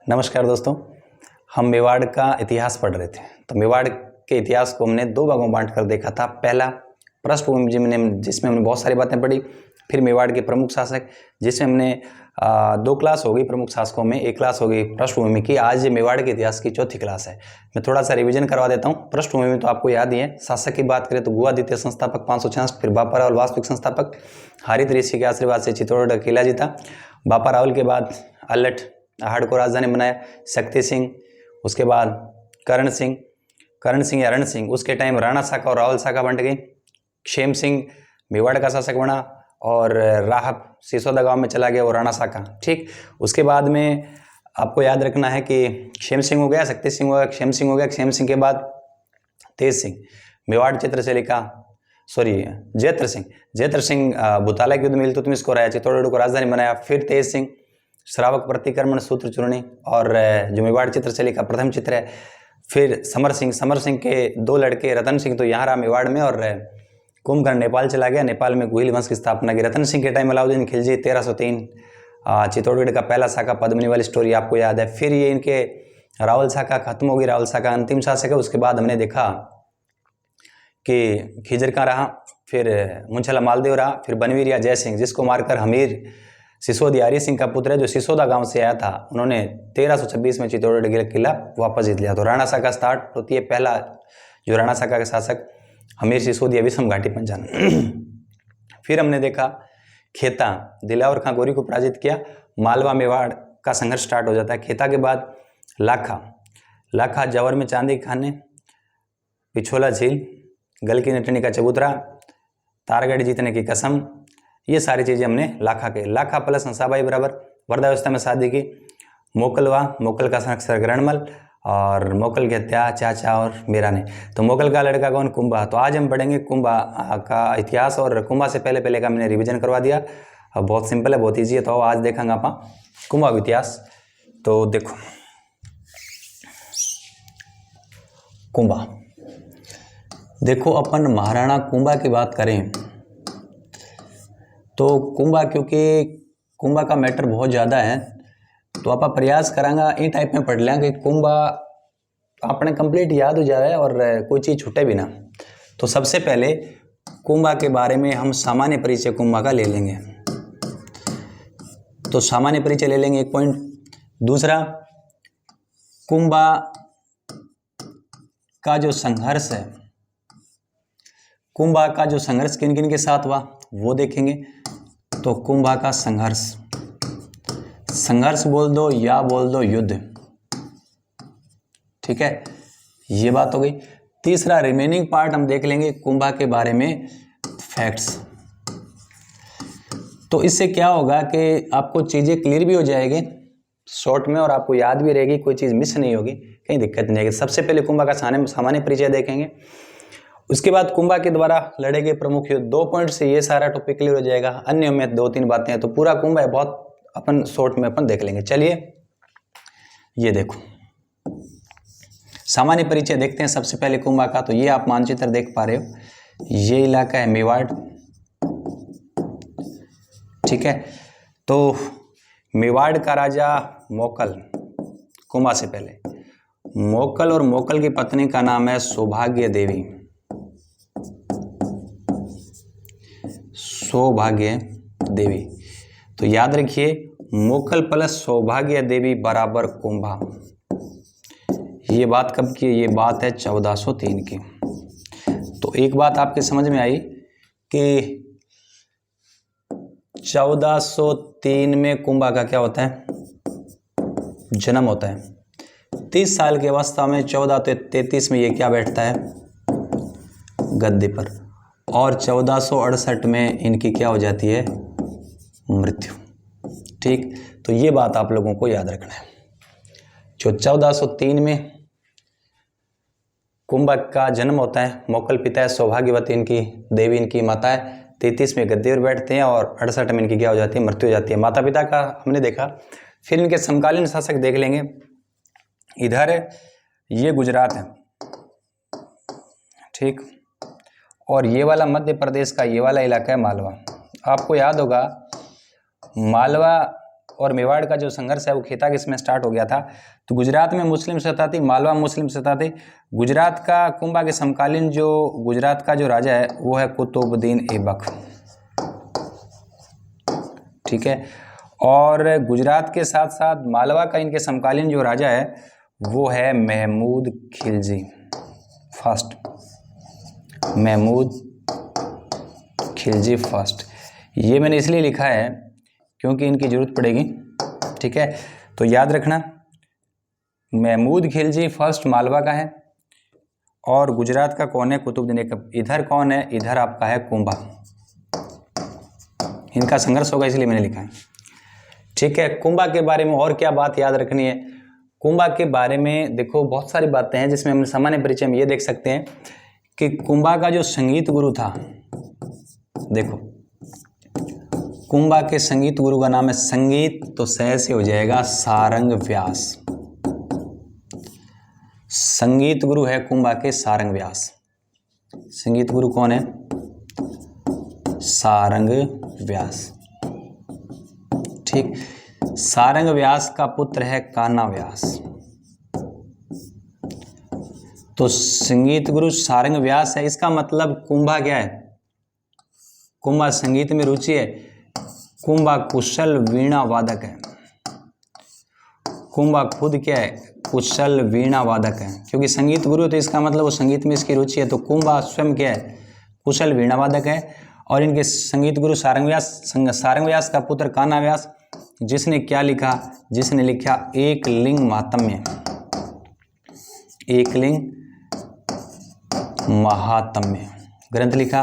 नमस्कार दोस्तों, हम मेवाड़ का इतिहास पढ़ रहे थे। तो मेवाड़ के इतिहास को हमने दो भागों में बांट कर देखा था। पहला पृष्ठभूमि जिसमें हमने बहुत सारी बातें पढ़ी। फिर मेवाड़ के प्रमुख शासक, जिसमें हमने दो क्लास हो गई प्रमुख शासकों में, एक क्लास हो गई पृष्ठभूमि की। आज ये मेवाड़ के इतिहास की चौथी क्लास है। मैं थोड़ा सा रिवीजन करवा देता हूँ। पृष्ठभूमि में तो आपको याद ही है। शासक की बात करें तो गुहादित्य संस्थापक 566, फिर बापा रावल वास्तविक संस्थापक, हरित ऋषि के आशीर्वाद से चित्तौड़गढ़ का किला जीता। बापा रावल के बाद अल्लट आहड़ को राजधानी बनाया, शक्ति सिंह, उसके बाद करण सिंह या रण सिंह, उसके टाइम राणा साका और रावल साका बंट गई। क्षेम सिंह मेवाड़ का शासक बना और राहब सिसोदा गांव में चला गया वो राणा साका। ठीक, उसके बाद में आपको याद रखना है कि क्षेम सिंह हो गया, शक्ति सिंह हो गया, क्षेम सिंह हो गया। क्षेम सिंह के बाद तेज सिंह मेवाड़ जयत्र सिंह भूताला के युद्ध में इल्तुतमिश को हराया, चित्तौड़गढ़ को राजधानी बनाया। फिर तेज सिंह श्रावक प्रतिक्रमण सूत्र चूर्णी और जो मेवाड़ चित्रशैली का प्रथम चित्र है। फिर समर सिंह के दो लड़के रतन सिंह तो यहाँ रहा मेवाड़ में, और कुंभकर्ण नेपाल चला गया। नेपाल में गुहिल वंश की स्थापना की। रतन सिंह के टाइम अलाउद्दीन खिलजी 1303, चित्तौड़गढ़ का पहला शाखा पद्मिनी वाली स्टोरी आपको याद है। फिर ये इनके रावल शाखा खत्म हो गई, रावल शाखा अंतिम शासक है। उसके बाद हमने देखा कि खिजर का रहा, फिर मुंछला मालदेव रहा, फिर बनवीर या जय सिंह, जिसको मारकर हमीर सिसोदिया हरि सिंह का पुत्र है जो सिसोदा गांव से आया था, उन्होंने 1326 में चित्तौड़गढ़ का किला वापस जीत लिया। तो राणा शाखा स्टार्ट होती है। पहला जो राणा शाखा के शासक हमीर सिसोदिया विषम घाटी पंचान। फिर हमने देखा खेता, दिलावर खां गोरी को पराजित किया। मालवा मेवाड़ का संघर्ष स्टार्ट हो जाता है। खेता के बाद लाखा जवर में चांदी खाने, पिछोला झील, गल की नटनी का चबूतरा, तारगढ़ जीतने की कसम, ये सारी चीज़ें हमने लाखा प्लस हंसाबाई बराबर वृद्धावस्था में शादी की। मोकल का सरगरणमल और मोकल की हत्या चाचा और मीरा ने। तो मोकल का लड़का कौन? कुंभा। तो आज हम पढ़ेंगे कुंभा का इतिहास, और कुंभा से पहले का मैंने रिवीजन करवा दिया। अब बहुत सिंपल है, बहुत ईजी है। तो आज देखेंगे आप कुंभा का इतिहास। तो देखो कुंभा, देखो अपन महाराणा कुंभा की बात करें तो कुंभा, क्योंकि कुंभा का मैटर बहुत ज़्यादा है तो आप प्रयास करांगा इन टाइप में पढ़ लें कि कुंभा अपने कंप्लीट याद हो जाए और कोई चीज़ छूटे भी ना। तो सबसे पहले कुंभा के बारे में हम सामान्य परिचय कुंभा का ले लेंगे। तो सामान्य परिचय ले लेंगे, एक पॉइंट। दूसरा, कुंभा का जो संघर्ष है, कुंभा का जो संघर्ष किन किन के साथ हुआ वो देखेंगे। तो कुंभा का संघर्ष बोल दो या बोल दो युद्ध, ठीक है, ये बात हो गई। तीसरा, रिमेनिंग पार्ट हम देख लेंगे कुंभा के बारे में फैक्ट्स। तो इससे क्या होगा कि आपको चीज़ें क्लियर भी हो जाएगी शॉर्ट में, और आपको याद भी रहेगी, कोई चीज़ मिस नहीं होगी, कहीं दिक्कत नहीं आएगी। सबसे पहले कुंभा का सामान्य परिचय देखेंगे। उसके बाद कुंभा के द्वारा लड़े गए प्रमुख युद्ध, 2 पॉइंट से ये सारा टॉपिक क्लियर हो जाएगा। अन्य में 2-3 बातें हैं। तो पूरा कुंभा है, बहुत अपन शॉर्ट में अपन देख लेंगे। चलिए ये देखो सामान्य परिचय देखते हैं सबसे पहले कुंभा का। तो ये आप मानचित्र देख पा रहे हो, ये इलाका है मेवाड़, ठीक है। तो मेवाड़ का राजा मोकल, कुंभा से पहले मोकल, और मोकल की पत्नी का नाम है सौभाग्य देवी। तो याद रखिए, मोकल प्लस सौभाग्य देवी बराबर कुंभा। ये बात कब की है? ये बात है 1403 की। तो एक बात आपके समझ में आई कि 1403 में कुंभा का क्या होता है? जन्म होता है। 30 साल की अवस्था में 1433 में ये क्या बैठता है? गद्दी पर। और 1468 में इनकी क्या हो जाती है? मृत्यु। ठीक, तो ये बात आप लोगों को याद रखना है। जो 1403 में कुंभा का जन्म होता है, मोकल पिता है, सौभाग्यवती इनकी देवी इनकी माता है। 33 में गद्दी पर बैठते हैं और 68 में इनकी क्या हो जाती है? मृत्यु हो जाती है। माता पिता का हमने देखा। फिर इनके समकालीन शासक देख लेंगे। इधर ये गुजरात है, ठीक, और ये वाला मध्य प्रदेश का ये वाला इलाका है मालवा। आपको याद होगा मालवा और मेवाड़ का जो संघर्ष है वो खेता किसमें स्टार्ट हो गया था? तो गुजरात में मुस्लिम सत्ता थी, मालवा मुस्लिम सत्ता थी। गुजरात का कुंभा के समकालीन जो गुजरात का जो राजा है वो है कुतुबुद्दीन ऐबक, ठीक है। और गुजरात के साथ साथ मालवा का इनके समकालीन जो राजा है वो है महमूद खिलजी फर्स्ट, महमूद खिलजी फर्स्ट। ये मैंने इसलिए लिखा है क्योंकि इनकी जरूरत पड़ेगी, ठीक है। तो याद रखना महमूद खिलजी फर्स्ट मालवा का है और गुजरात का कौन है? कुतुबुद्दीन ऐबक। इधर कौन है? इधर आपका है कुंभा। इनका संघर्ष होगा इसलिए मैंने लिखा है, ठीक है। कुंभा के बारे में और क्या बात याद रखनी है? कुंभा के बारे में देखो बहुत सारी बातें हैं जिसमें हम सामान्य परिचय में ये देख सकते हैं कि कुंभा का जो संगीत गुरु था, देखो कुंभा के संगीत गुरु का नाम है, संगीत तो सह से हो जाएगा सारंग व्यास। संगीत गुरु है कुंभा के सारंग व्यास। संगीत गुरु कौन है? सारंग व्यास, ठीक। सारंग व्यास का पुत्र है कान्हा व्यास। तो संगीत गुरु सारंग व्यास है, इसका मतलब कुंभा क्या है? कुंभा संगीत में रुचि है, कुंभा कुशल वीणा वादक है। कुंभा खुद क्या है? कुशल वीणा वादक है, क्योंकि संगीत गुरु तो इसका मतलब वो संगीत में इसकी रुचि है। तो कुंभा स्वयं क्या है? कुशल वीणा वादक है। और इनके संगीत गुरु सारंग व्यास का पुत्र कान्हा व्यास, जिसने क्या लिखा? जिसने लिखा एक लिंग महात्म्य, एक लिंग महात्म्य ग्रंथ लिखा।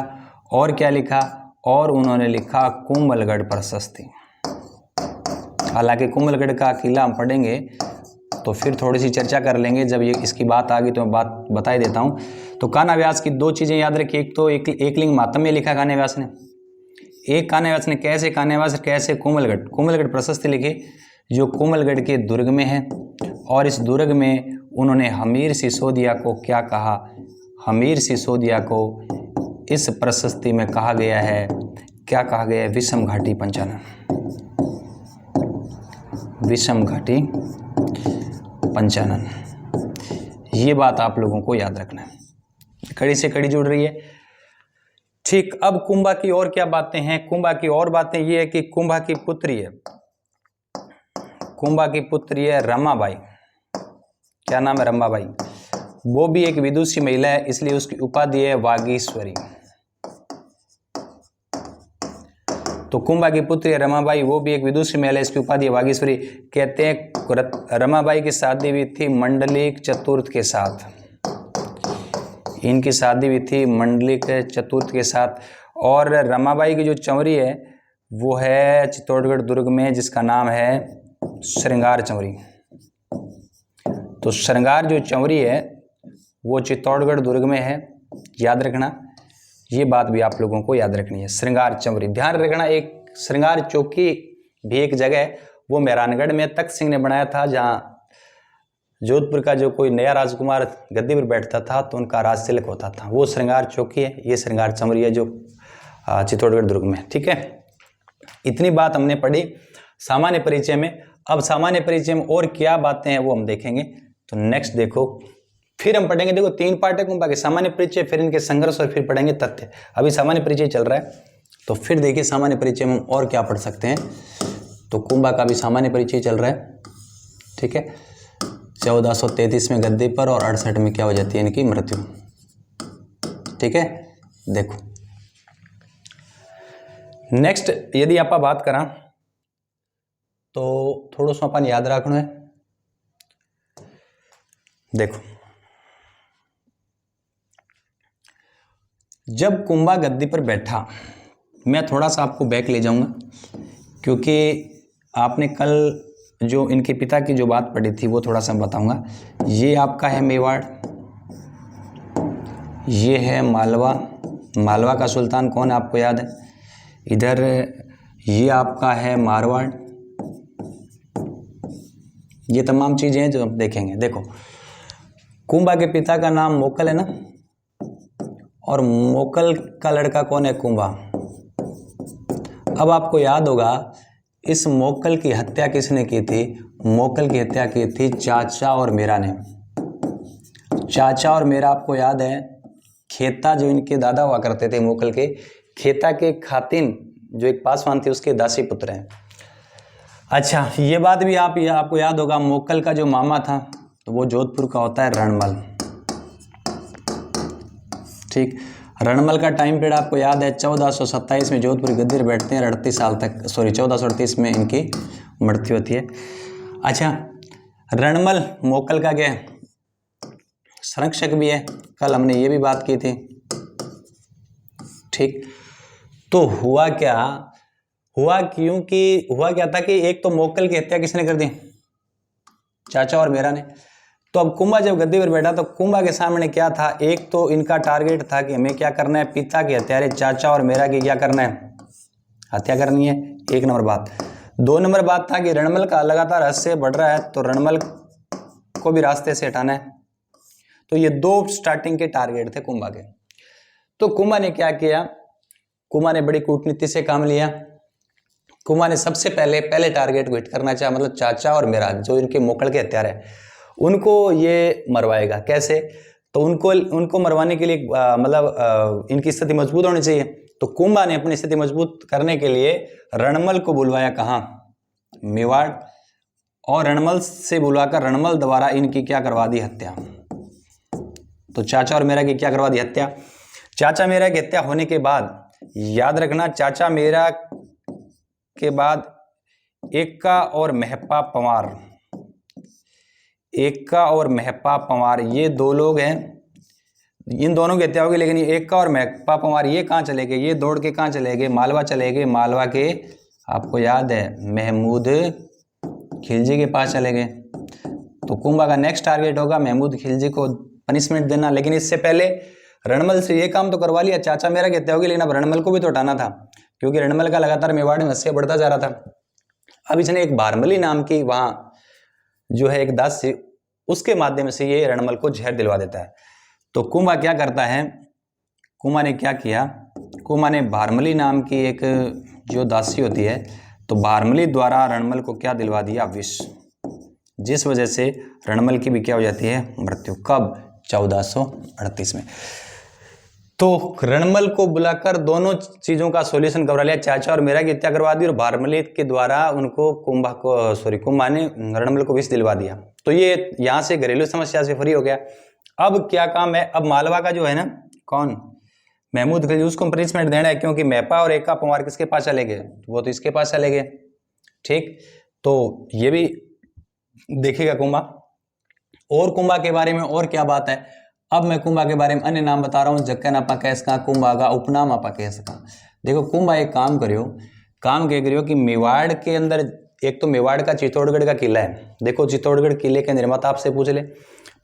और क्या लिखा? और उन्होंने लिखा कुंभलगढ़ प्रशस्ति। हालांकि कुंभलगढ़ का किला हम पढ़ेंगे तो फिर थोड़ी सी चर्चा कर लेंगे, जब ये इसकी बात आ गई तो मैं बात बता ही देता हूँ। तो कान्हा व्यास की दो चीज़ें याद रखिए, एक तो एक लिंग महात्म्य लिखा कान्हा व्यास ने, एक कान्हा व्यास ने कैसे कुंभलगढ़ प्रशस्ति लिखी जो कुंभलगढ़ के दुर्ग में है। और इस दुर्ग में उन्होंने हमीर सिसोदिया को क्या कहा? हमीर सिसोदिया को इस प्रशस्ति में कहा गया है, क्या कहा गया है? विषम घाटी पंचानन, विषम घाटी पंचानन। ये बात आप लोगों को याद रखना है, कड़ी से कड़ी जुड़ रही है, ठीक। अब कुंभा की और क्या बातें हैं? कुंभा की और बातें ये है कि कुंभा की पुत्री है, कुंभा की पुत्री है रमाबाई। क्या नाम है? रमाबाई। वो भी एक विदुषी महिला है, इसलिए उसकी उपाधि है वागीश्वरी। तो कुंभा की पुत्री है रमाबाई, वो भी एक विदुषी महिला है, इसकी उपाधि है वागीश्वरी। कहते हैं रमाबाई की शादी हुई थी मंडलिक चतुर्थ के साथ, इनकी शादी हुई थी मंडलिक चतुर्थ के साथ। और रमाबाई की जो चंवरी है वो है चित्तौड़गढ़ दुर्ग में, जिसका नाम है श्रृंगार चंवरी। तो श्रृंगार जो चंवरी है वो चित्तौड़गढ़ दुर्ग में है, याद रखना। ये बात भी आप लोगों को याद रखनी है, श्रृंगार चंवरी। ध्यान रखना एक श्रृंगार चौकी भी एक जगह है, वो मेहरानगढ़ में तख्त सिंह ने बनाया था, जहाँ जोधपुर का जो कोई नया राजकुमार गद्दी पर बैठता था तो उनका राज तिलक होता था, वो श्रृंगार चौकी है। ये श्रृंगार चंवरी है जो चित्तौड़गढ़ दुर्ग में, ठीक है। इतनी बात हमने पढ़ी सामान्य परिचय में। अब सामान्य परिचय में और क्या बातें हैं वो हम देखेंगे। तो नेक्स्ट देखो, फिर हम पढ़ेंगे, देखो 3 पार्ट है कुंभा के, सामान्य परिचय, फिर इनके संघर्ष और फिर पढ़ेंगे तथ्य। अभी सामान्य परिचय चल रहा है, तो फिर देखिए सामान्य परिचय में हम और क्या पढ़ सकते हैं। तो कुंभा का भी सामान्य परिचय चल रहा है, ठीक है। 1433 में गद्दी पर और 68 में क्या हो जाती है? इनकी मृत्यु, ठीक है। देखो नेक्स्ट यदि आप बात करा तो थोड़ा सा अपन याद रखना है। देखो जब कुंभा गद्दी पर बैठा, मैं थोड़ा सा आपको बैक ले जाऊंगा, क्योंकि आपने कल जो इनके पिता की जो बात पढ़ी थी वो थोड़ा सा बताऊंगा। ये आपका है मेवाड़, ये है मालवा। मालवा का सुल्तान कौन है आपको याद है? इधर ये आपका है मारवाड़। ये तमाम चीज़ें हैं जो हम देखेंगे। देखो कुंभा के पिता का नाम मोकल है ना, और मोकल का लड़का कौन है? कुंभा। अब आपको याद होगा इस मोकल की हत्या किसने की थी? मोकल की हत्या की थी चाचा और मीरा ने। चाचा और मीरा आपको याद है, खेता जो इनके दादा हुआ करते थे मोकल के, खेता के खातिन जो एक पासवान थे उसके दासी पुत्र हैं। अच्छा, ये बात भी आपको याद होगा, मोकल का जो मामा था तो वो जोधपुर का होता है रणमल। ठीक, रणमल का टाइम पीरियड आपको याद है 1427 में जोधपुर गद्दी पर बैठते हैं, 38 साल तक, सॉरी 1438 में इनकी मृत्यु होती है। अच्छा, रणमल मोकल का क्या है, संरक्षक भी है, कल हमने ये भी बात की थी। ठीक, तो हुआ क्या था कि एक तो मोकल की हत्या किसने कर दी? चाचा और मीरा ने। तो अब कुंभा जब गद्दी पर बैठा तो कुंभा के सामने क्या था? एक तो इनका टारगेट था कि हमें क्या करना है, पिता के हत्यारे चाचा और मीरा की क्या करना है, हत्या करनी है, एक नंबर बात। 2 नंबर बात था कि रणमल का लगातार हद बढ़ रहा है तो रणमल को भी रास्ते से हटाना है। तो ये 2 स्टार्टिंग के टारगेट थे कुंभा के। तो कुंभा ने क्या किया? कुंभा ने बड़ी कूटनीति से काम लिया। कुंभा ने सबसे पहले टारगेट को हिट करना चाहा, मतलब चाचा और मीरा जो इनके मोकल के हत्यारे हैं उनको ये मरवाएगा। कैसे? तो उनको मरवाने के लिए इनकी स्थिति मजबूत होनी चाहिए। तो कुंभा ने अपनी स्थिति मजबूत करने के लिए रणमल को बुलवाया, कहाँ? मेवाड़, और रणमल से बुलवाकर रणमल द्वारा इनकी क्या करवा दी, हत्या। तो चाचा और मीरा की क्या करवा दी, हत्या। चाचा मीरा की हत्या होने के बाद याद रखना, चाचा मीरा के बाद एक्का और महपा पंवार ये 2 लोग हैं, इन दोनों की हत्या होगी। लेकिन ये एक्का और महपा पंवार ये कहाँ चले गए? ये दौड़ के कहाँ चले गए? मालवा चले गए। मालवा के आपको याद है महमूद खिलजी के पास चले गए। तो कुंभा का नेक्स्ट टारगेट होगा महमूद खिलजी को पनिशमेंट देना। लेकिन इससे पहले रणमल से ये काम तो करवा लिया, चाचा मेरा की हत्या होगी, लेकिन अब रणमल को भी तो हटाना था, क्योंकि रणमल का लगातार मेवाड़ में हत्या बढ़ता जा रहा था। अब इसने एक भारमली नाम की वहां जो है एक दासी, उसके माध्यम से ये रणमल को जहर दिलवा देता है। तो कुंभा क्या करता है? कुंभा ने क्या किया? कुंभा ने भारमली नाम की एक जो दासी होती है, तो भारमली द्वारा रणमल को क्या दिलवा दिया? विष, जिस वजह से रणमल की भी क्या हो जाती है? मृत्यु। कब? 1438 में। तो रणमल को बुलाकर दोनों चीजों का सॉल्यूशन करवा लिया, चाचा और मीरा की हत्या करवा दी और भारमली के द्वारा उनको कुंभा ने रणमल को विष दिलवा दिया। तो ये यहां से घरेलू समस्या से फ्री हो गया। अब क्या काम है? अब मालवा का जो है ना, कौन? महमूद खिलजी, उसको पनिशमेंट देना है, क्योंकि महपा और एक्का पंवार किसके पास चले गए? वो तो इसके पास चले गए। ठीक, तो ये भी देखिएगा कुंभा। और कुंभा के बारे में और क्या बात है? अब मैं कुंभा के बारे में अन्य नाम बता रहा हूँ। जक्कन आपा कह सका, कुंभा का उपनाम आपा कह सका। देखो कुंभा एक काम करियो कि मेवाड़ के अंदर एक तो मेवाड़ का चित्तौड़गढ़ का किला है। देखो चित्तौड़गढ़ किले के निर्माता आपसे पूछ ले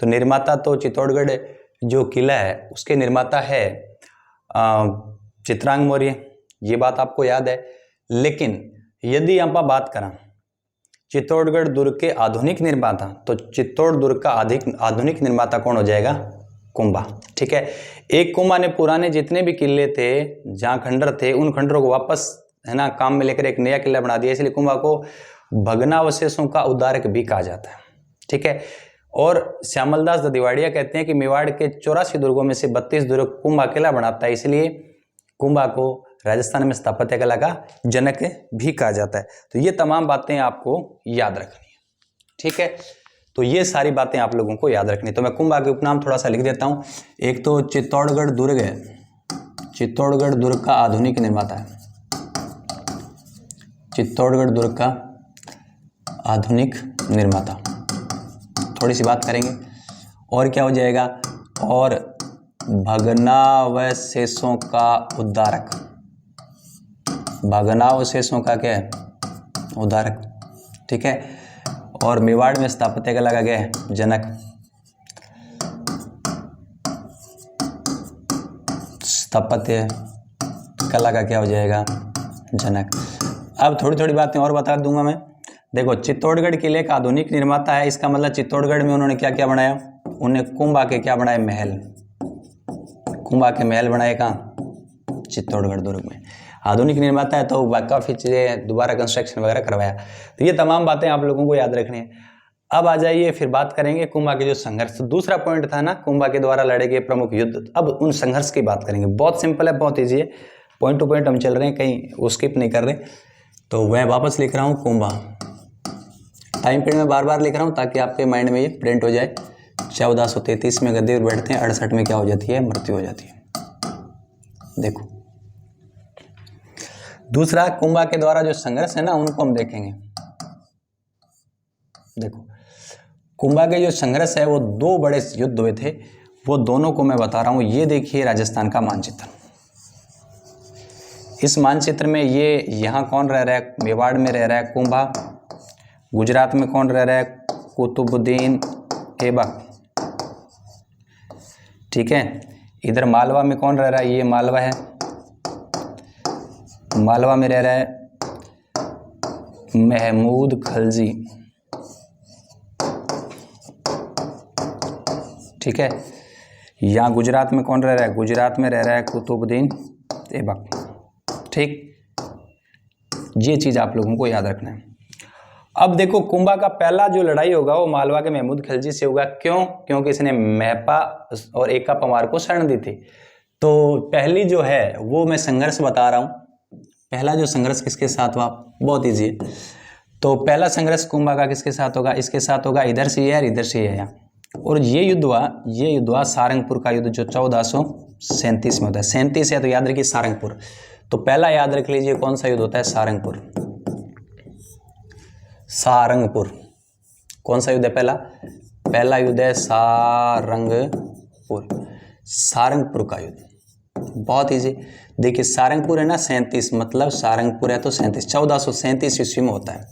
तो निर्माता तो चित्तौड़गढ़ जो किला है उसके निर्माता है चित्रांग मौर्य, ये बात आपको याद है। लेकिन यदि आप बात करें चित्तौड़गढ़ दुर्ग के आधुनिक निर्माता, तो चित्तौड़ दुर्ग का आधुनिक निर्माता कौन हो जाएगा? कुंभा। ठीक है, एक कुंभा ने पुराने जितने भी किले थे जहां खंडर थे उन खंडरों को वापस है ना काम में लेकर एक नया किला बना दिया, इसलिए कुंभा को भग्नावशेषों का उद्धारक भी कहा जाता है। ठीक है, और श्यामलदास ददिवाड़िया कहते हैं कि मेवाड़ के 84 दुर्गों में से 32 दुर्ग कुंभा किला बनाता है, इसलिए कुंभा को राजस्थान में स्थापत्य कला का जनक भी कहा जाता है। तो ये तमाम बातें आपको याद रखनी है। ठीक है, तो ये सारी बातें आप लोगों को याद रखनी। तो मैं कुंभा के उपनाम थोड़ा सा लिख देता हूं। एक तो चित्तौड़गढ़ दुर्ग है, चित्तौड़गढ़ दुर्ग का आधुनिक निर्माता है, चित्तौड़गढ़ दुर्ग का आधुनिक निर्माता, थोड़ी सी बात करेंगे। और क्या हो जाएगा? और भग्नावशेषों का उद्धारक, भग्नावशेषों का क्या है? उद्धारक। ठीक है, और मेवाड़ में स्थापत्य कला का क्या है? जनक। स्थापत्य कला का क्या हो जाएगा? जनक। अब थोड़ी थोड़ी बातें और बता दूंगा मैं। देखो चित्तौड़गढ़ किले का आधुनिक निर्माता है, इसका मतलब चित्तौड़गढ़ में उन्होंने क्या क्या बनाया? उन्हें कुंभा के क्या बनाए? महल। कुंभा के महल बनाए कहाँ? चित्तौड़गढ़ दुर्ग में। आधुनिक निर्माता है तो काफ़ी चीज़ें दोबारा कंस्ट्रक्शन वगैरह करवाया। तो ये तमाम बातें आप लोगों को याद रखनी है। अब आ जाइए फिर बात करेंगे कुंभा के जो संघर्ष, दूसरा पॉइंट था ना कुंभा के द्वारा लड़े गए प्रमुख युद्ध, अब उन संघर्ष की बात करेंगे। बहुत सिंपल है, बहुत ईजी है, पॉइंट टू पॉइंट हम चल रहे हैं, कहीं स्किप नहीं कर रहे। तो मैं वापस लिख रहा हूँ कुंभा, टाइम पीरियड में बार बार लिख रहा हूँ ताकि आपके माइंड में ये प्रिंट हो जाए। 1433 में गद्दी पर बैठते हैं, 68 में क्या हो जाती है, मृत्यु हो जाती है। देखो दूसरा कुंभा के द्वारा जो संघर्ष है ना उनको हम देखेंगे। देखो कुंभा के जो संघर्ष है वो दो बड़े युद्ध हुए थे, वो दोनों को मैं बता रहा हूँ। ये देखिए राजस्थान का मानचित्र, इस मानचित्र में ये यहाँ कौन रह रहा है, मेवाड़ में रह रहा है कुंभा। गुजरात में कौन रह रहा है, कुतुबुद्दीन ऐबक, ठीक है। इधर मालवा में कौन रह रहा है, ये मालवा है, मालवा में रह रहा है महमूद खलजी, ठीक है। यहाँ गुजरात में कौन रह रहा है, गुजरात में रह रहा है कुतुबुद्दीन ऐबक, ठीक। ये चीज़ आप लोगों को याद रखना है। अब देखो कुंभा का पहला जो लड़ाई होगा वो मालवा के महमूद खलजी से होगा। क्यों? क्योंकि इसने महपा और एका परमार को शरण दी थी। तो पहली जो है वो मैं संघर्ष बता रहा हूँ। पहला जो संघर्ष किसके साथ हुआ, बहुत ईजी है। तो पहला संघर्ष कुंभा का किसके साथ होगा, इसके साथ होगा, इधर से ये है, इधर से ये है। और ये युद्ध हुआ सारंगपुर का युद्ध, जो 1437 में होता है। 37 है तो याद रखिए सारंगपुर। तो पहला याद रख लीजिए कौन सा युद्ध होता है, सारंगपुर। सारंगपुर कौन सा युद्ध है, पहला युद्ध है सारंगपुर, सारंगपुर का युद्ध। बहुत ईजी, देखिए सारंगपुर है ना 37, मतलब सारंगपुर है तो 37, 1437 ईस्वी में होता है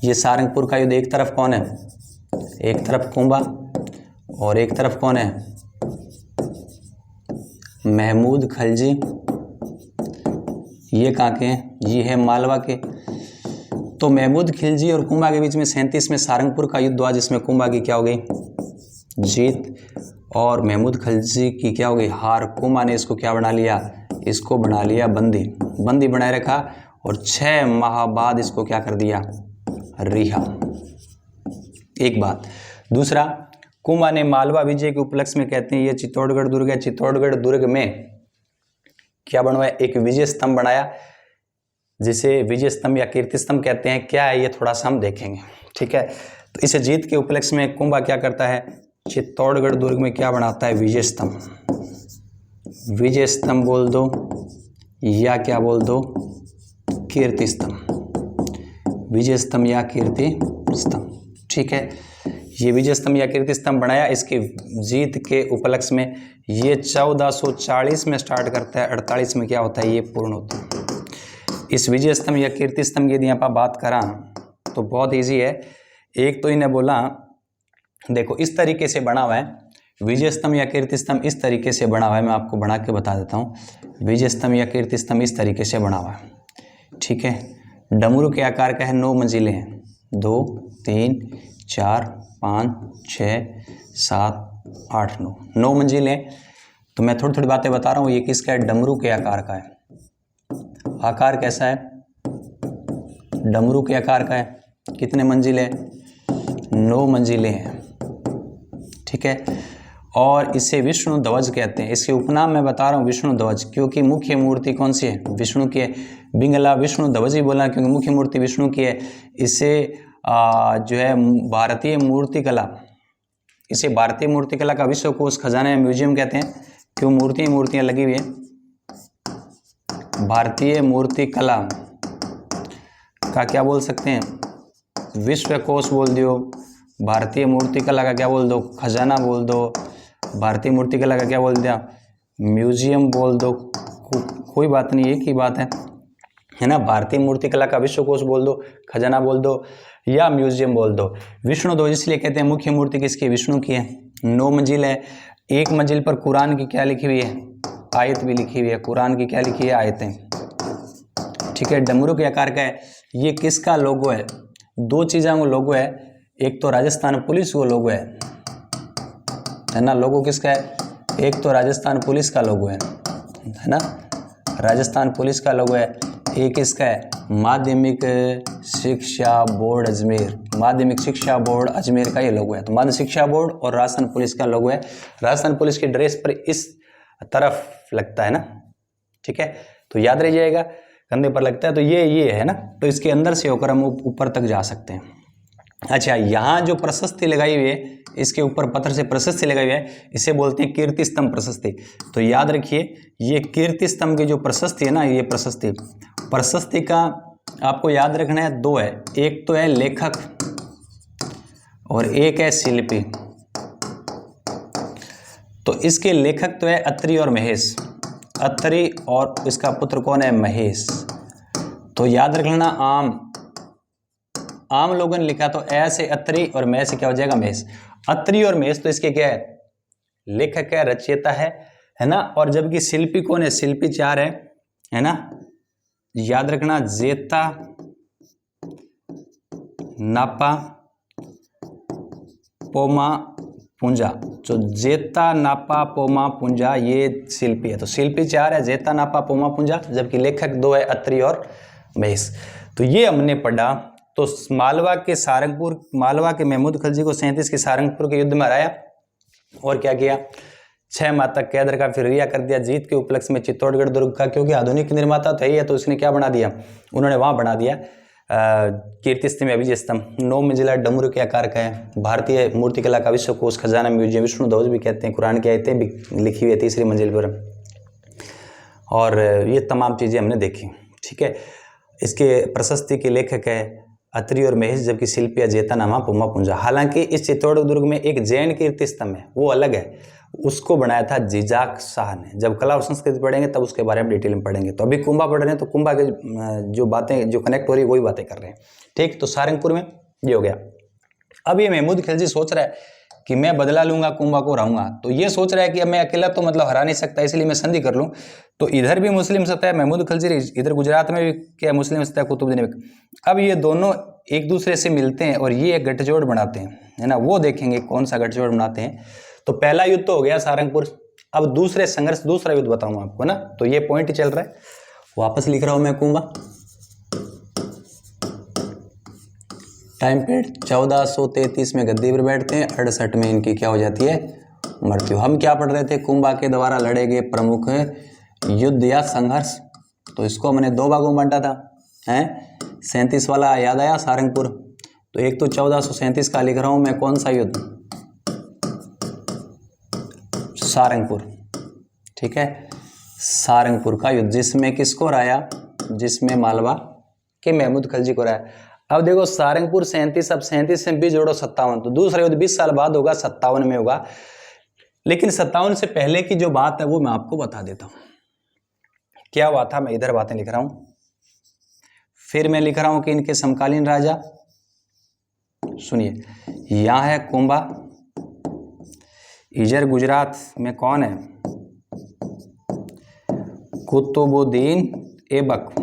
ये सारंगपुर का युद्ध। एक तरफ कौन है, एक तरफ कुंभा और एक तरफ कौन है, महमूद खलजी। ये कहाँ के हैं, ये है मालवा के। तो महमूद खिलजी और कुंभा के बीच में 37 में सारंगपुर का युद्ध हुआ, जिसमें कुंभा की क्या हो गई, जीत, और महमूद खिलजी की क्या हो गई, हार। कुंभा ने इसको क्या बना लिया, इसको बना लिया बंदी बनाए रखा, और 6 माह बाद इसको क्या कर दिया, रिहा। एक बात। दूसरा, कुंभा ने मालवा विजय के उपलक्ष्य में, कहते हैं ये चित्तौड़गढ़ दुर्ग है, चित्तौड़गढ़ दुर्ग में क्या बनवाया, एक विजय स्तंभ बनाया, जिसे विजय स्तंभ या कीर्ति स्तंभ कहते हैं। क्या है ये थोड़ा सा हम देखेंगे, ठीक है। तो इसे जीत के उपलक्ष्य में कुंभा क्या करता है, चित्तौड़गढ़ दुर्ग में क्या बनाता है, विजय स्तंभ। विजय स्तंभ बोल दो या क्या बोल दो, कीर्ति स्तंभ। विजय स्तंभ या कीर्ति स्तंभ, ठीक है। ये विजय स्तंभ या कीर्ति स्तंभ बनाया, इसके जीत के उपलक्ष्य में। ये 1440 में स्टार्ट करता है, 48 में क्या होता है, ये पूर्ण होता है। इस विजय स्तंभ या कीर्ति स्तंभ की यदि यहाँ पर बात करा तो बहुत इजी है। एक तो इन्हें बोला, देखो इस तरीके से बना हुआ है विजय स्तंभ या कीर्ति स्तंभ, इस तरीके से बना हुआ है। मैं आपको बना के बता देता हूँ। विजय स्तंभ या कीर्ति स्तंभ इस तरीके से बना हुआ है, ठीक है। डमरू के आकार का है, 9 मंजिलें हैं, 2 3 4 5 6 7 8 9 मंजिलें। तो मैं थोड़ी थोड़ी बातें बता रहा हूँ। ये किसका है, डमरू के आकार का है। आकार कैसा है, डमरू के आकार का है। कितने मंजिलें, 9 मंजिलें हैं, ठीक है। और इसे विष्णु ध्वज कहते हैं। इसके उपनाम मैं बता रहा हूँ विष्णु ध्वज, क्योंकि मुख्य मूर्ति कौन सी है, विष्णु की है। बिंगला विष्णु ध्वज ही बोला क्योंकि मुख्य मूर्ति विष्णु की है। इसे जो है भारतीय मूर्तिकला, इसे भारतीय मूर्तिकला का विश्वकोश खजाना म्यूजियम कहते हैं, क्यों मूर्तियाँ लगी हुई है। भारतीय मूर्तिकला का क्या बोल सकते हैं, विश्वकोश बोल दो, भारतीय मूर्तिकला का क्या बोल दो, खजाना बोल दो, भारतीय मूर्तिकला का क्या बोल दिया, म्यूजियम बोल दो, कोई बात नहीं, एक ही बात है ना। भारतीय मूर्तिकला का विश्वकोश बोल दो, खजाना बोल दो या म्यूजियम बोल दो। विष्णु ध्वज इसलिए कहते हैं, मुख्य मूर्ति किसकी, विष्णु की है। 9 मंजिल है। एक मंजिल पर कुरान की क्या लिखी हुई है, आयत भी लिखी हुई है। कुरान की क्या लिखी है, आयतें, ठीक है। डमरू के आकार का है। ये किसका लोगो है, 2 चीज़ों का लोगो है। एक तो राजस्थान पुलिस वो लोगो है ना। लोगो किसका है, एक तो राजस्थान पुलिस का लोगो है ना। राजस्थान पुलिस का लोगो है। एक किसका है? माध्यमिक शिक्षा बोर्ड अजमेर, माध्यमिक शिक्षा बोर्ड अजमेर का ये लोगो है। तो माध्यमिक शिक्षा बोर्ड और राजस्थान पुलिस का लोगो है। राजस्थान पुलिस की ड्रेस पर इस तरफ लगता है ना, ठीक है, तो याद रह जाएगा, कंधे पर लगता है, तो ये है ना, तो इसके अंदर से होकर हम ऊपर तक जा सकते हैं। अच्छा, यहाँ जो प्रशस्ति लगाई हुई है, इसके ऊपर पत्थर से प्रशस्ति लगाई हुई है, इसे बोलते हैं कीर्ति स्तंभ प्रशस्ति। तो याद रखिए, ये कीर्ति स्तंभ की जो प्रशस्ति है ना, ये प्रशस्ति का आपको याद रखना है, दो है, एक तो है लेखक और एक है शिल्पी। तो इसके लेखक तो है अत्रि और महेश, अत्रि और इसका पुत्र कौन है? महेश। तो याद रख लेना, आम लोगों ने लिखा तो ऐसे अत्रि और महेश से क्या हो जाएगा? महेश। अत्रि और महेश तो इसके क्या है? लेखक है, रचयिता है ना। और जबकि शिल्पी कौन है? शिल्पी चार है ना, याद रखना, जेता, नापा, पोमा, पुंजा। जो जेता, नापा, पोमा, पुंजा, ये शिल्पी है। तो शिल्पी चार है, जेता, नापा, पोमा, पुंजा, जबकि लेखक दो है, अत्रि और महेश। तो ये हमने पढ़ा। तो मालवा के महमूद खिलजी को 37 के सारंगपुर के युद्ध में हराया और क्या किया? 6 माह तक कैद रखा, फिर रिहा कर दिया। जीत के उपलक्ष्य में चित्तौड़गढ़ दुर्ग का, क्योंकि आधुनिक निर्माता तो है, तो उसने क्या बना दिया? उन्होंने वहां बना दिया कीर्ति स्तंभ, अभिजय स्तंभ। 9 मंजिला डमरू के आकार का है। भारतीय मूर्तिकला का विश्व कोश खजाना म्यूजियम, विष्णु ध्वज भी कहते हैं, कुरान की आयतें भी लिखी हुई है 3री मंजिल पर। और ये तमाम चीज़ें हमने देखी, ठीक है। इसके प्रशस्ति के लेखक है अत्रि और महेश, जबकि शिल्पी जेता, नामा, पोमा, पुंजा। हालांकि इस चित्तौड़गढ़ दुर्ग में एक जैन कीर्ति स्तंभ है, वो अलग है, उसको बनाया था जिजाक शाह ने। जब कला और संस्कृति पढ़ेंगे तब उसके बारे में डिटेल में पढ़ेंगे। तो अभी कुंभा पढ़ रहे हैं, तो कुंभा के जो बातें जो कनेक्ट हो रही है वही बातें कर रहे हैं, ठीक। तो सारंगपुर में ये हो गया। अब ये महमूद खिलजी सोच रहा है कि मैं बदला लूंगा, कुंभा को हराऊंगा। तो ये सोच रहा है कि अब मैं अकेला तो मतलब हरा नहीं सकता, इसलिए मैं संधि कर लूं। तो इधर भी मुस्लिम सत्ता है महमूद खिलजी, इधर गुजरात में भी क्या मुस्लिम सत्ता है कुतुबुद्दीन ऐबक। अब ये दोनों एक दूसरे से मिलते हैं और ये एक गठजोड़ बनाते हैं, है ना। वो देखेंगे कौन सा गठजोड़ बनाते हैं। तो पहला युद्ध तो हो गया सारंगपुर। अब दूसरा युद्ध बताऊंगा आपको ना। तो ये पॉइंट चल रहा है, वापस लिख रहा हूं मैं कुंभा। टाइम पीरियड 1433 में गद्दी पर बैठते हैं, 68 में इनकी क्या हो जाती है? मृत्यु। हम क्या पढ़ रहे थे? कुंभा के द्वारा लड़े गए प्रमुख युद्ध या संघर्ष। तो इसको हमने 2 भागों में बांटा था, हैं। 37 वाला याद आया, सारंगपुर। तो एक तो 1437 का लिख रहा हूं मैं, कौन सा युद्ध? सारंगपुर, ठीक है, सारंगपुर का युद्ध, जिसमें किसको हराया? जिसमें मालवा के महमूद खिलजी को हराया। अब देखो सारंगपुर 37, अब 37 से 20 जोड़ो 57। तो दूसरा युद्ध 20 साल बाद होगा, 57 में होगा। लेकिन 57 से पहले की जो बात है वो मैं आपको बता देता हूं, क्या हुआ था। मैं इधर बातें लिख रहा हूं, फिर मैं लिख रहा हूं कि इनके समकालीन राजा, सुनिए, यहां है कुंभा, इधर गुजरात में कौन है? कुतुबुद्दीन ऐबक।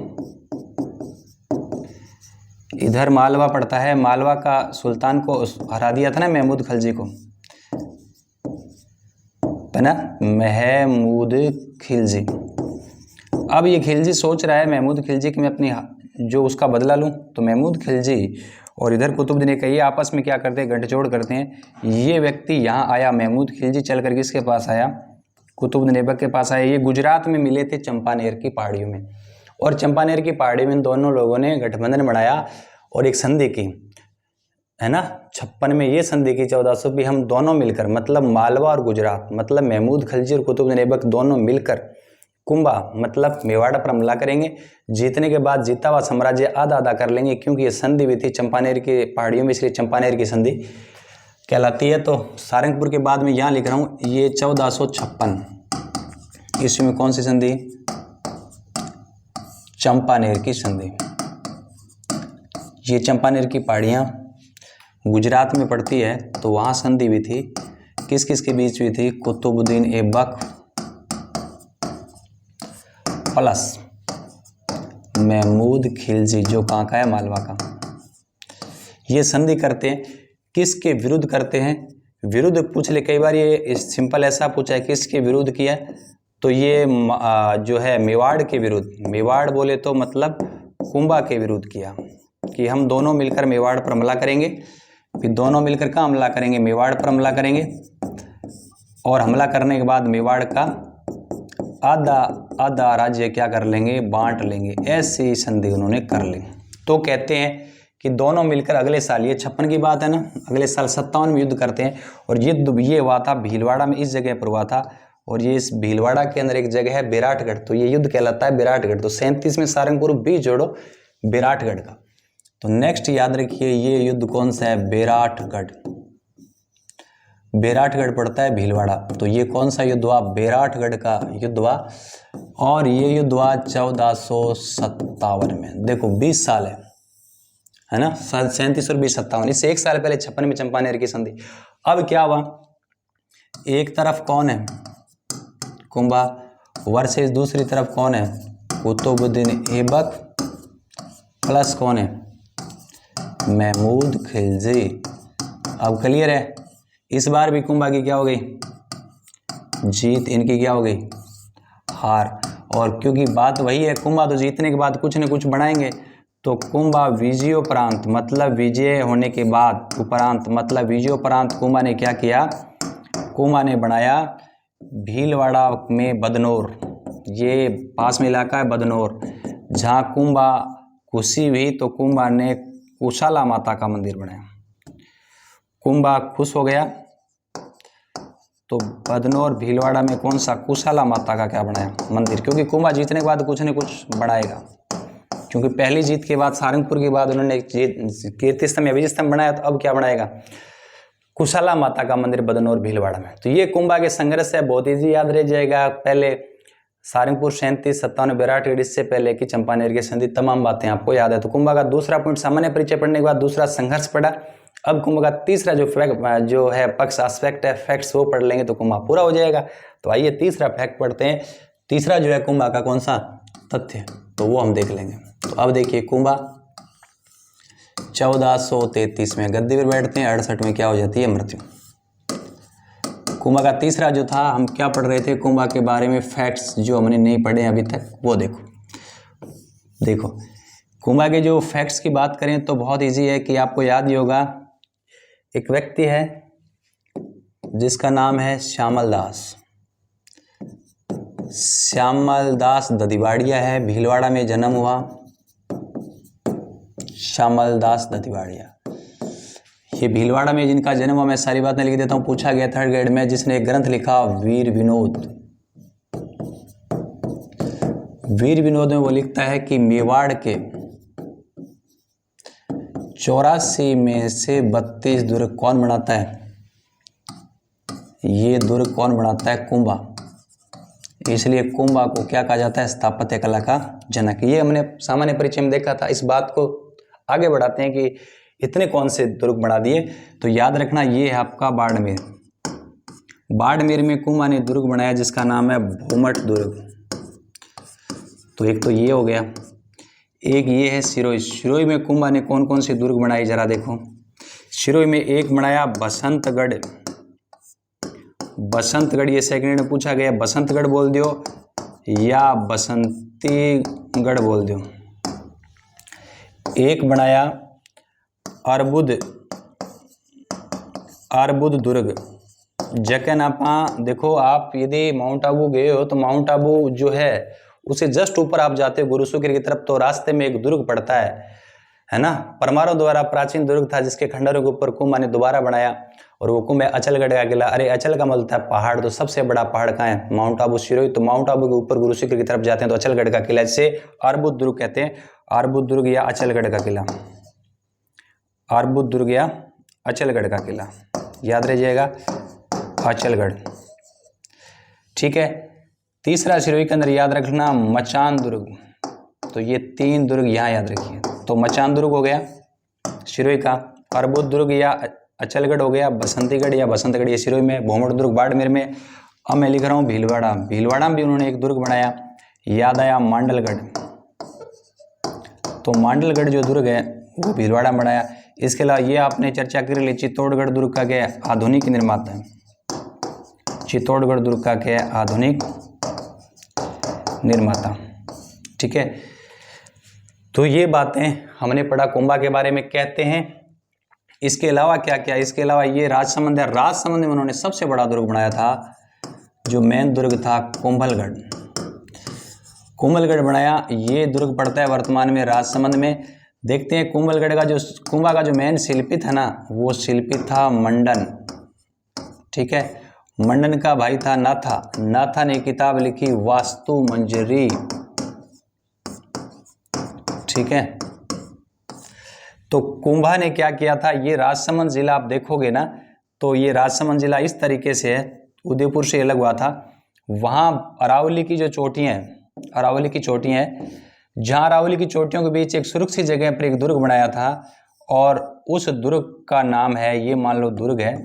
इधर मालवा पड़ता है, मालवा का सुल्तान को हरा दिया था ना महमूद खिलजी को, है ना, महमूद खिलजी। अब ये खिलजी सोच रहा है, महमूद खिलजी कि मैं अपनी जो उसका बदला लूं। तो महमूद खिलजी और इधर कुतुबुद्दीन का ये आपस में क्या करते हैं? गठजोड़ करते हैं। ये व्यक्ति यहाँ आया, महमूद खिलजी चल कर किसके पास आया? कुतुबुद्दीन ऐबक के पास आया। ये गुजरात में मिले थे चंपानेर की पहाड़ियों में, और चंपानेर की पहाड़ी में दोनों लोगों ने गठबंधन बनाया और एक संधि की, है ना। 56 में ये संधि की 1400 भी, हम दोनों मिलकर, मतलब मालवा और गुजरात, मतलब महमूद खिलजी और कुतुबुद्दीन ऐबक दोनों मिलकर कुंभा मतलब मेवाड़ पर हमला करेंगे। जीतने के बाद जीता हुआ साम्राज्य आधा आधा कर लेंगे, क्योंकि ये संधि भी थी चंपानेर के पहाड़ियों में, इसलिए चंपानेर की संधि कहलाती है। तो सारंगपुर के बाद में यहाँ लिख रहा हूँ, ये 1456 ईस्वी में कौन सी संधि? चंपानेर की संधि। ये चंपानेर की पहाड़ियाँ गुजरात में पड़ती है, तो वहाँ संधि भी थी। किस किस के बीच हुई थी? कुतुबुद्दीन ऐबक प्लस महमूद खिलजी, जो कहाँ का है? मालवा का। ये संधि करते हैं, किसके विरुद्ध करते हैं? विरुद्ध पूछ ले कई बार, ये सिंपल ऐसा पूछा है, किसके विरुद्ध किया? तो ये जो है मेवाड़ के विरुद्ध, मेवाड़ बोले तो मतलब कुंभा के विरुद्ध किया कि हम दोनों मिलकर मेवाड़ पर हमला करेंगे। फिर दोनों मिलकर कहाँ हमला करेंगे? मेवाड़ पर हमला करेंगे। और हमला करने के बाद मेवाड़ का आधा आधा राज्य क्या कर लेंगे? बांट लेंगे। ऐसी संधि उन्होंने कर ली। तो कहते हैं कि दोनों मिलकर अगले साल, ये 56 की बात है ना, अगले साल 57 में युद्ध करते हैं। और युद्ध ये हुआ था भीलवाड़ा में, इस जगह पर हुआ था। और ये इस भीलवाड़ा के अंदर एक जगह है विराटगढ़, तो ये युद्ध कहलाता है विराटगढ़। तो 37 में सारंगपुर बीच जोड़ो विराटगढ़ का। तो नेक्स्ट याद रखिए ये युद्ध कौन सा है? विराटगढ़। विराटगढ़ पड़ता है भीलवाड़ा। तो ये कौन सा युद्ध हुआ? विराटगढ़ का युद्ध हुआ। और ये युद्ध हुआ 1457 में। देखो 20 साल है ना, 37 और 20 57। इससे एक साल पहले 56 में चंपानेर की संधि। अब क्या हुआ? एक तरफ कौन है? कुंभा वर्सेस दूसरी तरफ कौन है? कुतुबुद्दीन ऐबक प्लस कौन है? महमूद खिलजी। अब क्लियर है? इस बार भी कुंभा की क्या हो गई? जीत। इनकी क्या हो गई? हार। और क्योंकि बात वही है, कुंभा तो जीतने के बाद कुछ न कुछ बनाएंगे। तो कुंभा विजयोपरांत मतलब विजय होने के बाद, उपरांत मतलब विजयोपरांत कुंभा ने क्या किया? कुंभा ने बनाया भीलवाड़ा में बदनौर, ये पास में इलाका है बदनौर, जहाँ कुंभा खुशी हुई तो कुंभा ने कुशाला माता का मंदिर बनाया। कुंभा खुश हो गया तो बदनौर भीलवाड़ा में कौन सा? कुशाला माता का क्या बनाया? मंदिर। क्योंकि कुंभा जीतने के बाद कुछ न कुछ बढ़ाएगा। क्योंकि पहली जीत के बाद सारंगपुर के बाद उन्होंने कीर्ति स्तंभ या विजय स्तंभ बनाया, तो अब क्या बनाएगा? कुशाला माता का मंदिर बदनौर भीलवाड़ा में। तो ये कुंभा के संघर्ष है, बहुत ईजी याद रह जाएगा। पहले सारंगपुर 37 57 विराटगढ़, इससे पहले की चंपानेर की संधि, तमाम बातें आपको याद है। तो कुंभा का दूसरा पॉइंट सामान्य परिचय पढ़ने के बाद दूसरा संघर्ष पढ़ा। अब कुंभा का तीसरा जो है पक्ष एस्पेक्ट है, फैक्ट्स, वो पढ़ लेंगे तो कुंभा पूरा हो जाएगा। तो आइए तीसरा फैक्ट पढ़ते हैं। तीसरा जो है कुंभा का कौन सा तथ्य, तो वो हम देख लेंगे। तो अब देखिए कुंभा 1433 में गद्दी पर बैठते हैं, 68 में क्या हो जाती है? मृत्यु। कुंभा का तीसरा जो था, हम क्या पढ़ रहे थे कुंभा के बारे में? फैक्ट्स जो हमने नहीं पढ़े अभी तक, वो देखो कुंभा के जो फैक्ट्स की बात करें तो बहुत इजी है कि आपको याद ही होगा। एक व्यक्ति है जिसका नाम है श्यामल दास। श्यामल दास ददिवाड़िया है, भीलवाड़ा में जन्म हुआ। श्यामल दास ददिवाड़िया, ये भीलवाड़ा में जिनका जन्म हुआ, मैं सारी बातें लिख देता हूँ। पूछा गया 3rd ग्रेड में, जिसने एक ग्रंथ लिखा वीर विनोद। वीर विनोद में वो लिखता है कि मेवाड़ के 84 में से 32 दुर्ग कौन बनाता है? ये दुर्ग कौन बनाता है? कुंभा। इसलिए कुंभा को क्या कहा जाता है? स्थापत्य कला का जनक। ये हमने सामान्य परिचय में देखा था। इस बात को आगे बढ़ाते हैं कि इतने कौन से दुर्ग बना दिए। तो याद रखना ये है आपका बाड़मेर। बाड़मेर में कुंभा ने दुर्ग बनाया जिसका नाम है भूमठ दुर्ग। तो एक तो ये हो गया, एक ये है सिरोही। सिरोही में कुंभा ने कौन कौन से दुर्ग बनाए जरा देखो। सिरोही में एक बनाया बसंतगढ़। बसंतगढ़ ये सेकंड में पूछा गया, बसंतगढ़ बोल दियो या बसंतीगढ़ बोल दियो। एक बनाया अर्बुद दुर्ग। जखन आप देखो, आप यदि माउंट आबू गए हो तो माउंट आबू जो है उसे जस्ट ऊपर आप जाते हो गुरुशुकिर की तरफ, तो रास्ते में एक दुर्ग पड़ता है ना। परमारों द्वारा प्राचीन दुर्ग था जिसके खंडरों के ऊपर कुंभा ने दोबारा बनाया, और वो कुंभ है अचलगढ़ का किला। अरे अचल का मतलब है पहाड़, तो सबसे बड़ा पहाड़ कहाँ है? माउंट आबू सिरोही। तो माउंट आबू के ऊपर गुरुशुकिर की तरफ जाते हैं तो अचलगढ़ का किला, जिसे अर्बुद दुर्ग कहते हैं। अर्बुद दुर्ग या अचलगढ़ का किला, अर्बुद दुर्ग या अचलगढ़ का किला, याद रह जाएगा अचलगढ़। ठीक है। तीसरा सिरोही के अंदर याद रखना मचान दुर्ग। तो ये 3 दुर्ग यहाँ याद रखिए। तो मचान दुर्ग हो गया सिरोही का, अर्बुद दुर्ग या अचलगढ़ हो गया, बसंतीगढ़ या बसंतगढ़ ये सिरोही में, भूमठ दुर्ग बाड़मेर में। अब मैं लिख रहा हूँ भीलवाड़ा। भीलवाड़ा में भी उन्होंने एक दुर्ग बनाया, याद आया मांडलगढ़। तो मांडलगढ़ जो दुर्ग है वो भीलवाड़ा में बनाया। इसके अलावा ये आपने चर्चा कर ली चित्तौड़गढ़ दुर्ग का क्या आधुनिक निर्माता है। चित्तौड़गढ़ दुर्ग का क्या आधुनिक निर्माता। ठीक है, तो ये बातें हमने पढ़ा कुंभा के बारे में। कहते हैं इसके अलावा क्या क्या, इसके अलावा ये राजसमंद है, राजसमंद में उन्होंने सबसे बड़ा दुर्ग बनाया था, जो मेन दुर्ग था कुंभलगढ़। कुंभलगढ़ बनाया, ये दुर्ग पड़ता है वर्तमान में राजसमंद में। देखते हैं कुंभलगढ़ का जो कुंभा का जो मेन शिल्पी था ना, वो शिल्पी था मंडन। ठीक है, मंडन का भाई था नाथा। नाथा ने किताब लिखी वास्तु मंजरी। ठीक है, तो कुंभा ने क्या किया था, ये राजसमंद जिला आप देखोगे ना, तो ये राजसमंद जिला इस तरीके से है, उदयपुर से अलग हुआ था। वहाँ अरावली की जो चोटियाँ हैं, अरावली की चोटियाँ हैं, जहाँ अरावली की चोटियों के बीच एक सुरक्षित जगह पर एक दुर्ग बनाया था, और उस दुर्ग का नाम है, ये मान लो दुर्ग है,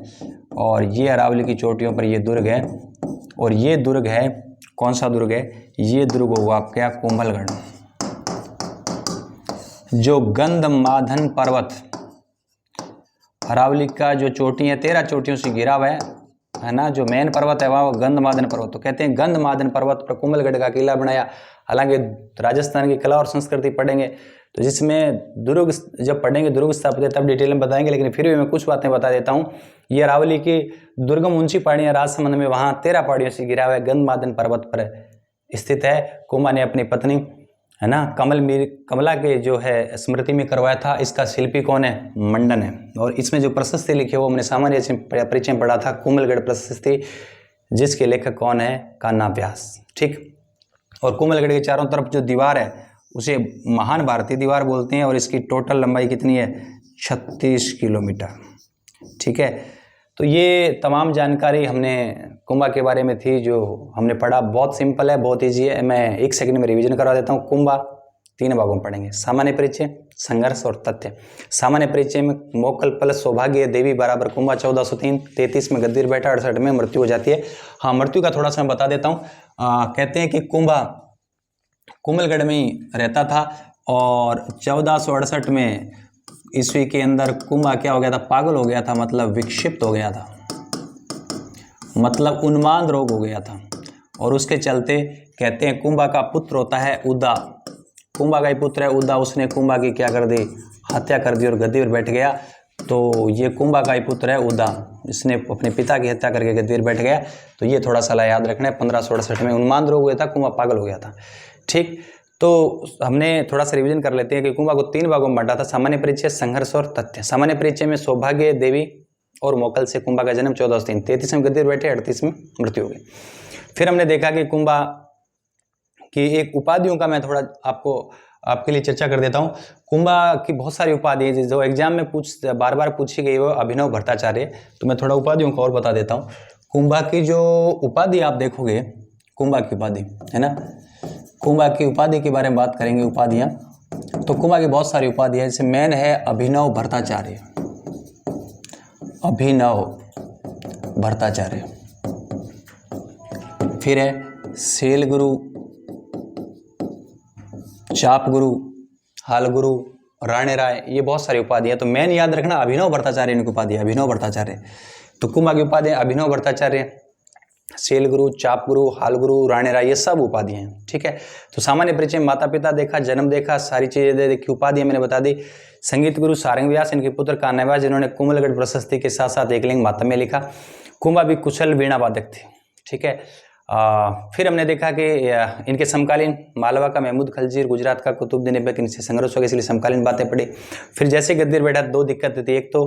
और ये अरावली की चोटियों पर ये दुर्ग है, और ये दुर्ग है, कौन सा दुर्ग है, ये दुर्ग हुआ आपका कुंभलगढ़। जो गंधमादन पर्वत, अरावली का जो चोटी है 13 चोटियों से घिरा हुआ है ना, जो मेन पर्वत है वहाँ वो गंधमादन पर्वत। तो कहते हैं गंधमादन पर्वत पर कुंभलगढ़ का किला बनाया। हालांकि राजस्थान की कला और संस्कृति पढ़ेंगे तो जिसमें दुर्ग जब पढ़ेंगे दुर्ग स्थापत्य तब डिटेल में बताएंगे, लेकिन फिर भी मैं कुछ बातें बता देता हूँ। ये अरावली की दुर्गम ऊंची पहाड़ियाँ राजसमंद में, वहाँ 13 पहाड़ियों से घिरा हुआ है, गंधमादन पर्वत पर स्थित है। कुंभा ने अपनी पत्नी है ना कमला के जो है स्मृति में करवाया था। इसका शिल्पी कौन है, मंडन है। और इसमें जो प्रशस्ति लिखी है वो हमने सामान्य परिचय में पढ़ा था, कुंभलगढ़ प्रशस्ति, जिसके लेखक कौन है, कान्हा व्यास। ठीक, और कुंभलगढ़ के चारों तरफ जो दीवार है उसे महान भारतीय दीवार बोलते हैं, और इसकी टोटल लंबाई कितनी है, 36 किलोमीटर। ठीक है, तो ये तमाम जानकारी हमने कुंभा के बारे में थी जो हमने पढ़ा। बहुत सिंपल है, बहुत ईजी है, मैं 1 सेकंड में रिवीजन करवा देता हूँ। कुंभा 3 भागों में पढ़ेंगे, सामान्य परिचय, संघर्ष और तथ्य। सामान्य परिचय में मोकल प्लस सौभाग्य देवी बराबर कुंभा 1403, 33 में गद्दीर बैठा, 68 में मृत्यु हो जाती है। हाँ, मृत्यु का थोड़ा सा मैं बता देता हूँ। कहते हैं कि कुंभा कुंभलगढ़ में ही रहता था, और 1468 में ईस्वी के अंदर कुंभा क्या हो गया था, पागल हो गया था, मतलब विक्षिप्त हो गया था, मतलब उन्माद रोग हो गया था। और उसके चलते कहते हैं कुंभा का पुत्र होता है उदा, कुंभा का ही पुत्र है उदा, उसने कुंभा की क्या कर दी, हत्या कर दी और गद्दी पर बैठ गया। तो ये कुंभा का ही पुत्र है उदा, इसने अपने पिता की हत्या करके गद्दी पर बैठ गया। तो ये थोड़ा सा याद रखना है। 1568 में उन्माद रोग हुआ था, कुंभा पागल हो गया था। ठीक, तो हमने थोड़ा सा रिवीजन कर लेते हैं कि कुंभा को 3 भागों में बांटा था, सामान्य परिचय, संघर्ष और तथ्य। सामान्य परिचय में सौभाग्य देवी और मोकल से कुंभा का जन्म 1403, 33 में गद्दी पर बैठे, 38 में मृत्यु हो गई। फिर हमने देखा कि कुंभा की एक उपाधियों का मैं थोड़ा आपके लिए चर्चा कर देता हूँ। कुंभा की बहुत सारी उपाधि है जो एग्जाम में बार बार पूछी गई, वो अभिनव भट्टाचार्य। तो मैं थोड़ा उपाधियों को और बता देता हूँ। कुंभा की जो उपाधि आप देखोगे, कुंभा की उपाधि है ना, कुंभा की उपाधि के बारे में बात करेंगे, उपाधियाँ। तो कुंभा की बहुत सारी उपाधियाँ, जैसे मेन है अभिनव भट्टाचार्य, अभिनव भट्टाचार्य। फिर है सेल गुरु, चाप गुरु, हाल गुरु, राणे राय, ये बहुत सारी उपाधियाँ। तो मेन याद रखना अभिनव भट्टाचार्य इनकी उपाधि है, अभिनव भट्टाचार्य। तो कुंभा की उपाधि अभिनव भट्टाचार्य, सेल गुरु, चाप गुरु, हाल गुरु, राणे राय, ये सब उपाधियाँ हैं। ठीक है, तो सामान्य परिचय, माता पिता देखा, जन्म देखा, सारी चीजें देखी, उपाधियाँ मैंने बता दी। संगीत गुरु सारंग व्यास, इनके पुत्र कान्हा व्यास, जिन्होंने कुंभलगढ़ प्रशस्ति के साथ साथ एकलिंग मातम्य लिखा। कुंभा भी कुशल वीणा वादक थे। ठीक है, फिर हमने देखा कि इनके समकालीन मालवा का महमूद खलजी, गुजरात का कुतुबुद्दीन ऐबक, इनसे संघर्ष हो गया, इसलिए समकालीन बातें पढ़ी। फिर जैसे गद्दीर बैठा 2 दिक्कत थी, एक तो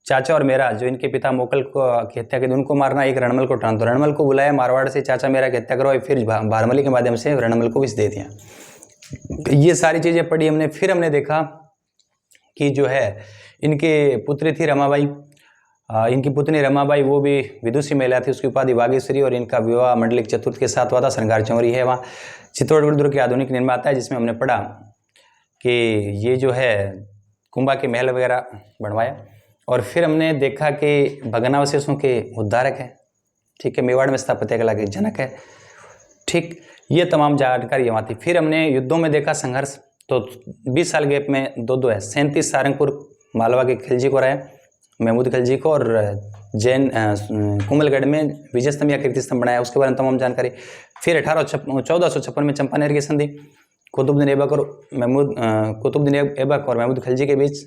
चाचा और मेरा, जो इनके पिता मोकल की हत्या की उनको मारना, एक रणमल को उठाना। तो रणमल को बुलाया मारवाड़ से, चाचा मेरा की हत्या करवाई, फिर भारमली के माध्यम से रणमल को विष दे दिया। ये सारी चीज़ें पढ़ी हमने। फिर हमने देखा कि जो है इनके पुत्री थी रमाबाई, इनकी पुत्री रमाबाई वो भी विदुषी महिला थी, उसकी उपाधि बागेश्वरी, और इनका विवाह मंडलिक चतुर्थ के साथ हुआ था। श्रृंगार चौरी है वहाँ। चित्तौड़गढ़ दुर्ग के आधुनिक निर्माता है, जिसमें हमने पढ़ा कि ये जो है कुंभा के महल वगैरह बनवाया। और फिर हमने देखा कि भग्नावशेषों के उद्धारक है। ठीक है, मेवाड़ में स्थापत्य कला के जनक है। ठीक, ये तमाम जानकारी वहाँ थी। फिर हमने युद्धों में देखा संघर्ष, तो 20 साल गैप में 2 है। 37 सारंगपुर मालवा के खिलजी को रहे, महमूद खिलजी को, और जैन कुंभलगढ़ में विजय स्तंभ या कीर्ति स्तंभ बनाया, उसके बारे में तमाम जानकारी। फिर 1456 में चंपानेर की संधि, कुतुबुद्दीन ऐबक और महमूद खलजी के बीच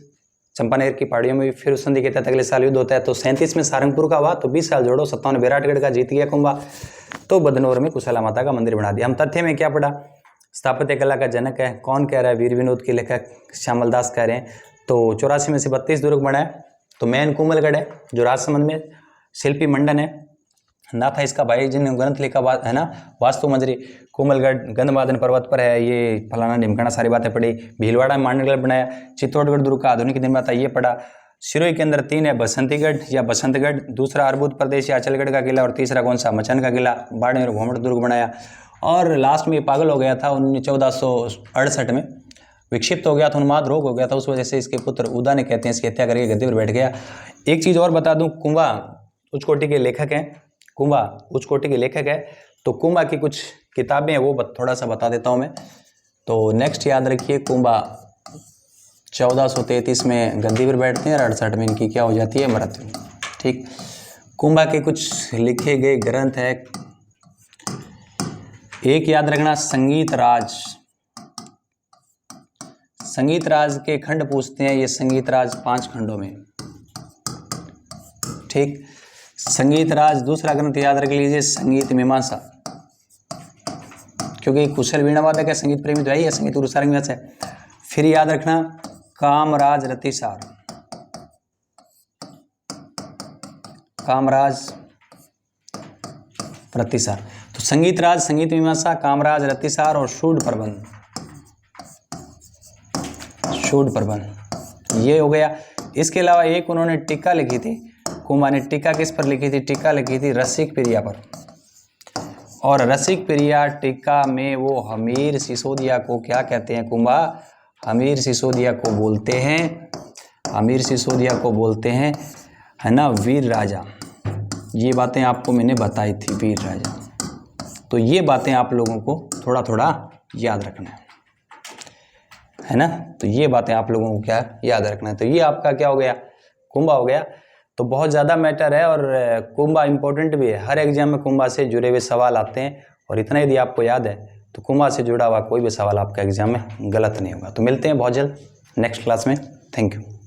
चंपानेर की पहाड़ियों में फिर उस संधि के तहत अगले साल युद्ध होता है। तो 37 में सारंगपुर का हुआ, तो 20 साल जोड़ो, 57 में बैराटगढ़ का जीत गया कुंभा, तो बदनौर में कुशला माता का मंदिर बना दिया। हम तथ्य में क्या पढ़ा, स्थापत्य कला का जनक है, कौन कह रहा है, वीर विनोद के लेखक श्यामल दास कह रहे हैं। तो 84 में से 32 दुर्ग बना है। तो मेन कुंभलगढ़ है जो राजसमंद में, शिल्पी मंडन है, नाथा इसका भाई जिन्होंने ग्रंथ लिखा है ना, वास्तु मंजरी, कोमलगढ़ गंधमादन पर्वत पर है, ये फलाना ढिमकाना सारी बातें पढ़ी। भीलवाड़ा में मांडलगढ़ बनाया, चित्तौड़गढ़ दुर्ग का आधुनिक निर्माता ये पढ़ा। सिरोही के अंदर 3 है, बसंतीगढ़ या बसंतगढ़, दूसरा अर्बुद प्रदेश या अचलगढ़ का किला, और तीसरा कौन सा, मचन का किला। बाड़मेर और घोमट दुर्ग बनाया। और लास्ट में ये पागल हो गया था 1468 में, विक्षिप्त हो गया था, उन्माद रोग हो गया था, उस वजह से इसके पुत्र उदा ने कहते हैं इसकी हत्या करके गद्दी पर बैठ गया। एक चीज़ और बता दूं, कुंभा उच्च कोटि के लेखक हैं, कुंभा उच्च कोटि के लेखक है। तो कुंभा की कुछ किताबें हैं वो थोड़ा सा बता देता हूँ मैं। तो नेक्स्ट याद रखिए, कुंभा 1433 में गद्दी पर बैठते हैं और 68 में इनकी क्या हो जाती है, मृत्यु। ठीक, कुंभा के कुछ लिखे गए ग्रंथ है, एक याद रखना, संगीत राज। संगीत राज के खंड पूछते हैं, ये संगीत राज 5 खंडों में। ठीक, संगीत राज। दूसरा ग्रंथ याद रख लीजिए, संगीत मीमांसा, क्योंकि कुशल वीणा वादक है, संगीत प्रेमी तो है ही है, संगीत गुरु सारंगव्यास है। फिर याद रखना, कामराज रतिसार, कामराज रतिसार। तो संगीत राज, संगीत मीमांसा, कामराज रतिसार और शूड प्रबंध, शूड प्रबंध ये हो गया। इसके अलावा एक उन्होंने टीका लिखी थी, कुंभा ने टीका किस पर लिखी थी, टीका लिखी थी रसिक प्रिया पर। और रसिक प्रिया टीका में वो हमीर सिसोदिया को क्या कहते हैं, कुंभा हमीर सिसोदिया को बोलते हैं, हमीर सिसोदिया को बोलते हैं, है ना, वीर राजा। ये बातें आपको मैंने बताई थी, वीर राजा। तो ये बातें आप लोगों को थोड़ा थोड़ा याद रखना है ना। तो ये बातें आप लोगों को क्या याद रखना है। तो ये आपका क्या हो गया, कुंभा हो गया। तो बहुत ज़्यादा मैटर है और कुंभा इंपॉर्टेंट भी है, हर एग्जाम में कुंभा से जुड़े हुए सवाल आते हैं। और इतना यदि आपको याद है तो कुंभा से जुड़ा हुआ कोई भी सवाल आपका एग्जाम में गलत नहीं होगा। तो मिलते हैं बहुत जल्द नेक्स्ट क्लास में। Thank you.